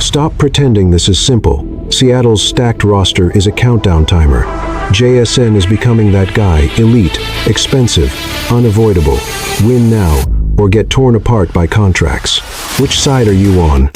Stop pretending this is simple. Seattle's stacked roster is a countdown timer. JSN is becoming that guy, elite, expensive, unavoidable. Win now or get torn apart by contracts. Which side are you on?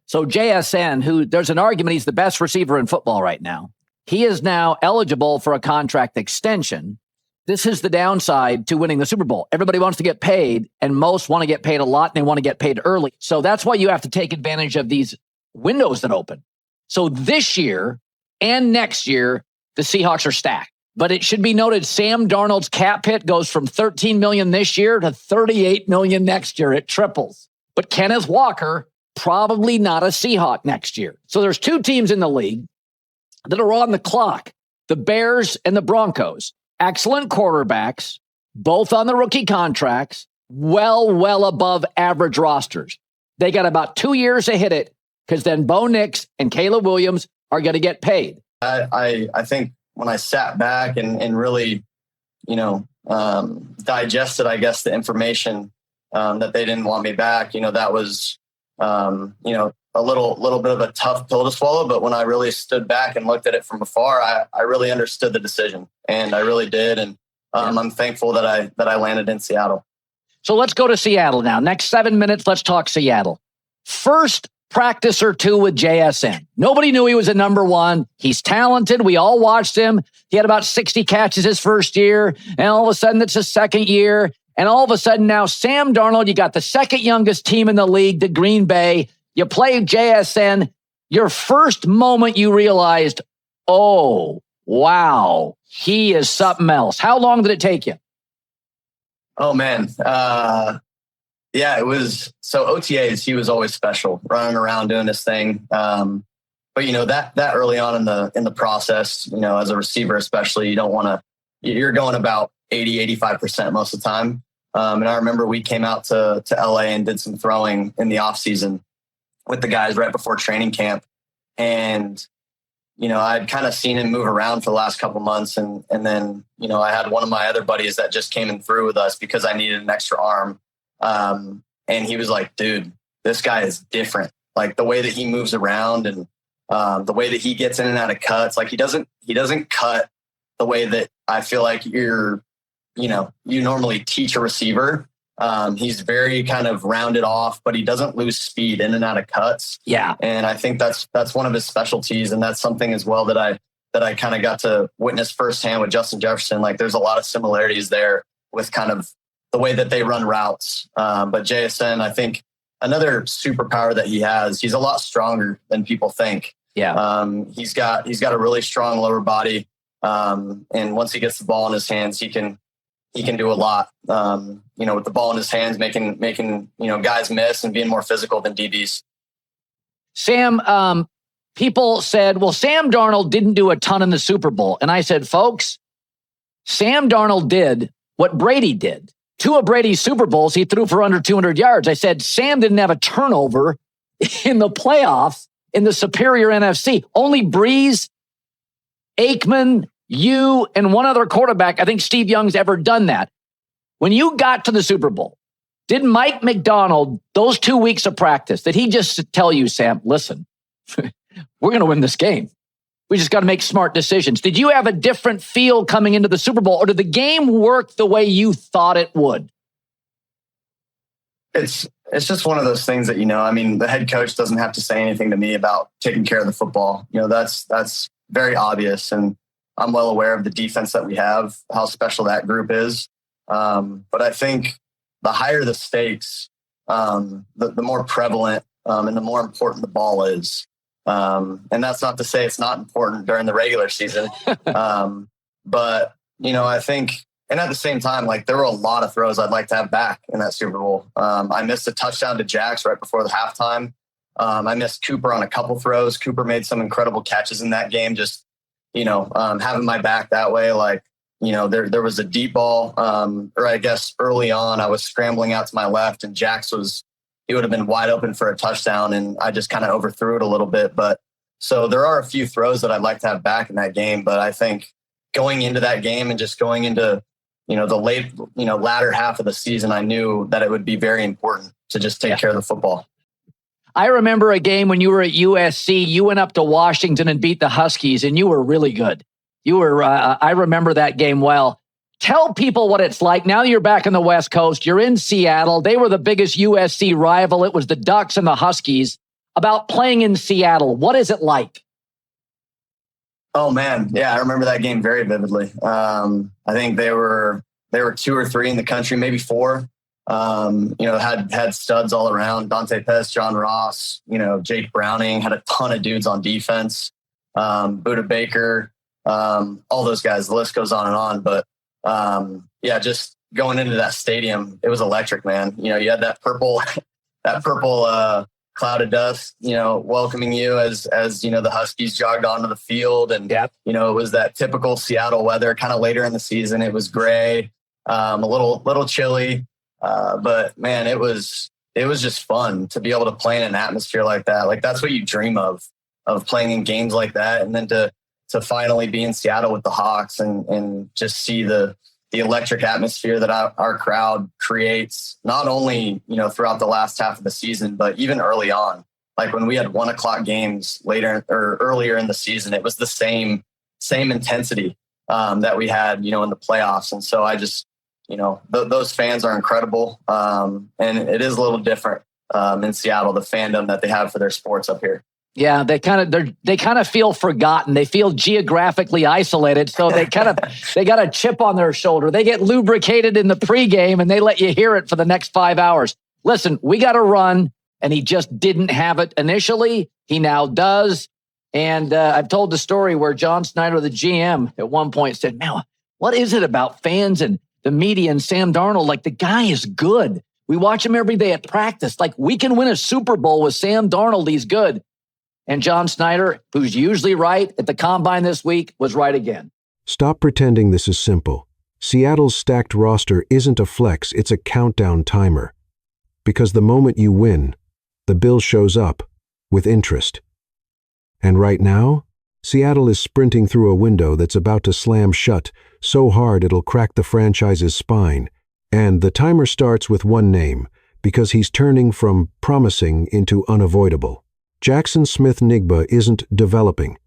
So JSN, who there's an argument he's the best receiver in football right now, he is now eligible for a contract extension. This is the downside to winning the Super Bowl. Everybody wants to get paid, and most want to get paid a lot, and they want to get paid early. So that's why you have to take advantage of these windows that open. So this year and next year, the Seahawks are stacked. But it should be noted, Sam Darnold's cap hit goes from $13 million this year to $38 million next year. It triples. But Kenneth Walker, probably not a Seahawk next year. So there's two teams in the league that are on the clock, the Bears and the Broncos. Excellent quarterbacks, both on the rookie contracts, well above average rosters. They got about 2 years to hit it because then Bo Nix and Caleb Williams are going to get paid. I think when I sat back and really, digested, I guess, the information that they didn't want me back, that was, a little bit of a tough pill to swallow. But when I really stood back and looked at it from afar, I really understood the decision, and I really did. And I'm thankful that I landed in Seattle. So let's go to Seattle now. Next 7 minutes, let's talk Seattle. First practice or two with JSN. Nobody knew he was a number one. He's talented. We all watched him. He had about 60 catches his first year, and all of a sudden it's his second year. And all of a sudden now Sam Darnold, you got the second youngest team in the league, the Green Bay. You played JSN. Your first moment you realized, oh, wow, he is something else. How long did it take you? Oh, man. Yeah, it was. So OTAs, he was always special, running around doing his thing. But, that early on in the process, as a receiver especially, you don't want to, you're going about 80-85% most of the time. And I remember we came out to LA and did some throwing in the off season with the guys right before training camp. And, I'd kind of seen him move around for the last couple months. And then, I had one of my other buddies that just came in through with us because I needed an extra arm. And he was like, dude, this guy is different. Like the way that he moves around and the way that he gets in and out of cuts, like he doesn't cut the way that I feel like you normally teach a receiver. He's very kind of rounded off, but he doesn't lose speed in and out of cuts. Yeah. And I think that's one of his specialties. And that's something as well that I kind of got to witness firsthand with Justin Jefferson. Like there's a lot of similarities there with kind of the way that they run routes. But JSN, I think another superpower that he has, he's a lot stronger than people think. Yeah. He's got a really strong lower body. And once he gets the ball in his hands, he can do a lot, with the ball in his hands, making, guys miss and being more physical than DBs. Sam, people said, well, Sam Darnold didn't do a ton in the Super Bowl. And I said, folks, Sam Darnold did what Brady did. Two of Brady's Super Bowls, he threw for under 200 yards. I said, Sam didn't have a turnover in the playoffs in the superior NFC. Only Breeze, Aikman, you, and one other quarterback, I think Steve Young's ever done that. When you got to the Super Bowl, did Mike McDonald, those 2 weeks of practice, did he just tell you, Sam, listen, we're going to win this game. We just got to make smart decisions. Did you have a different feel coming into the Super Bowl, or did the game work the way you thought it would? It's just one of those things that, the head coach doesn't have to say anything to me about taking care of the football. That's very obvious. And I'm well aware of the defense that we have, how special that group is. But I think the higher the stakes, the more prevalent and the more important the ball is. And that's not to say it's not important during the regular season. But, I think, and at the same time, like there were a lot of throws I'd like to have back in that Super Bowl. I missed a touchdown to Jax right before the halftime. I missed Cooper on a couple throws. Cooper made some incredible catches in that game. Just, having my back that way, like, there was a deep ball, or I guess early on I was scrambling out to my left and Jax he would have been wide open for a touchdown, and I just kind of overthrew it a little bit. But so there are a few throws that I'd like to have back in that game. But I think going into that game and just going into, the latter half of the season, I knew that it would be very important to just take care of the football. I remember a game when you were at USC. You went up to Washington and beat the Huskies, and you were really good. You were. I remember that game well. Tell people what it's like. Now you're back on the West Coast. You're in Seattle. They were the biggest USC rival. It was the Ducks and the Huskies. About playing in Seattle. What is it like? Oh man, yeah, I remember that game very vividly. I think they were 2 or 3 in the country, maybe 4. Had studs all around. Dante Pest, John Ross, Jake Browning, had a ton of dudes on defense. Buda Baker, all those guys. The list goes on and on. But just going into that stadium, it was electric, man. You had that purple cloud of dust, welcoming you as the Huskies jogged onto the field. And, it was that typical Seattle weather. Kind of later in the season, it was gray, a little chilly. But man, it was just fun to be able to play in an atmosphere like that. Like that's what you dream of playing in games like that. And then to finally be in Seattle with the Hawks and just see the electric atmosphere that our crowd creates, not only, throughout the last half of the season, but even early on. Like when we had 1:00 games later or earlier in the season, it was the same intensity that we had, in the playoffs. And so I just, those fans are incredible. And it is a little different in Seattle, the fandom that they have for their sports up here. Yeah, they kind of feel forgotten. They feel geographically isolated, so they got a chip on their shoulder. They get lubricated in the pregame, and they let you hear it for the next 5 hours. Listen, we got to run, and he just didn't have it initially. He now does, and I've told the story where John Schneider, the GM, at one point said, "Man, what is it about fans and the media and Sam Darnold? Like the guy is good. We watch him every day at practice. Like we can win a Super Bowl with Sam Darnold. He's good." And John Schneider, who's usually right at the Combine this week, was right again. Stop pretending this is simple. Seattle's stacked roster isn't a flex, it's a countdown timer. Because the moment you win, the bill shows up with interest. And right now, Seattle is sprinting through a window that's about to slam shut so hard it'll crack the franchise's spine. And the timer starts with one name, because he's turning from promising into unavoidable. Jaxon Smith-Njigba isn't developing.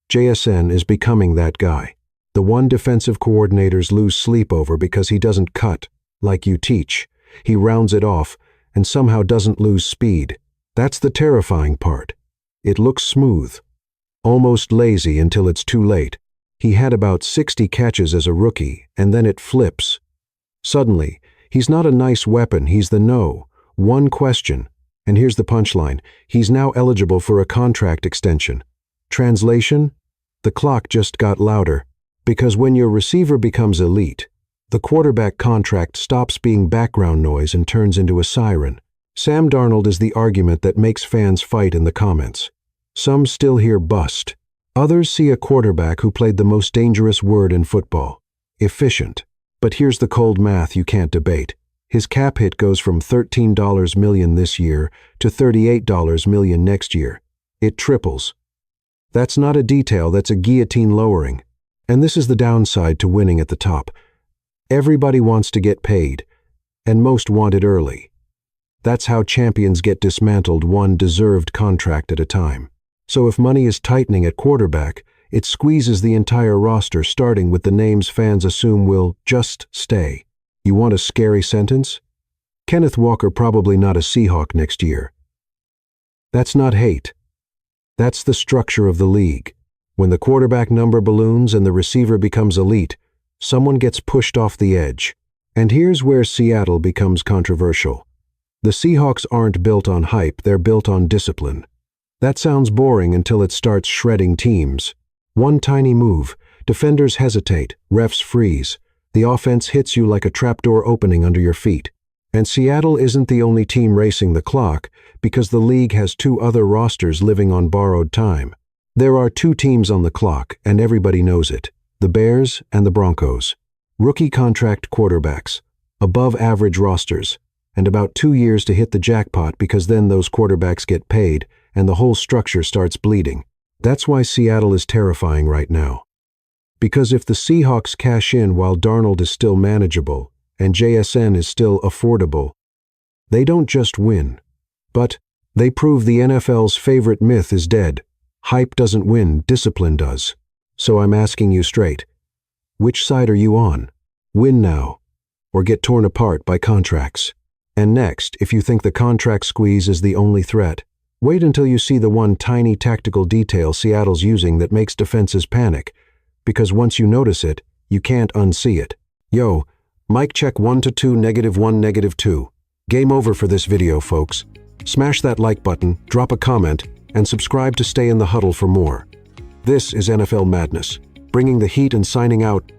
JSN is becoming that guy. The one defensive coordinators lose sleep over because he doesn't cut, like you teach. He rounds it off and somehow doesn't lose speed. That's the terrifying part. It looks smooth, almost lazy until it's too late. He had about 60 catches as a rookie, and then it flips. Suddenly, he's not a nice weapon, he's the no. One question. And here's the punchline. He's now eligible for a contract extension. Translation? The clock just got louder. Because when your receiver becomes elite, the quarterback contract stops being background noise and turns into a siren. Sam Darnold is the argument that makes fans fight in the comments. Some still hear bust. Others see a quarterback who played the most dangerous word in football. Efficient. But here's the cold math you can't debate. His cap hit goes from $13 million this year to $38 million next year. It triples. That's not a detail, that's a guillotine lowering. And this is the downside to winning at the top. Everybody wants to get paid, and most want it early. That's how champions get dismantled, one deserved contract at a time. So if money is tightening at quarterback, it squeezes the entire roster, starting with the names fans assume will just stay. You want a scary sentence? Kenneth Walker probably not a Seahawk next year. That's not hate. That's the structure of the league. When the quarterback number balloons and the receiver becomes elite, someone gets pushed off the edge. And here's where Seattle becomes controversial. The Seahawks aren't built on hype, they're built on discipline. That sounds boring until it starts shredding teams. One tiny move, defenders hesitate, refs freeze. The offense hits you like a trapdoor opening under your feet. And Seattle isn't the only team racing the clock, because the league has 2 other rosters living on borrowed time. There are 2 teams on the clock, and everybody knows it. The Bears and the Broncos. Rookie contract quarterbacks, above average rosters, and about 2 years to hit the jackpot because then those quarterbacks get paid and the whole structure starts bleeding. That's why Seattle is terrifying right now. Because if the Seahawks cash in while Darnold is still manageable and JSN is still affordable, they don't just win, but They prove the NFL's favorite myth is dead. Hype doesn't win, discipline does. So I'm asking you straight. Which side are you on? Win now, or get torn apart by contracts. And next, if you think the contract squeeze is the only threat, wait until you see the one tiny tactical detail Seattle's using that makes defenses panic, because once you notice it, you can't unsee it. Yo, mic check 1 to 2, -1, -2. Game over for this video, folks. Smash that like button, drop a comment, and subscribe to stay in the huddle for more. This is NFL Madness, bringing the heat and signing out.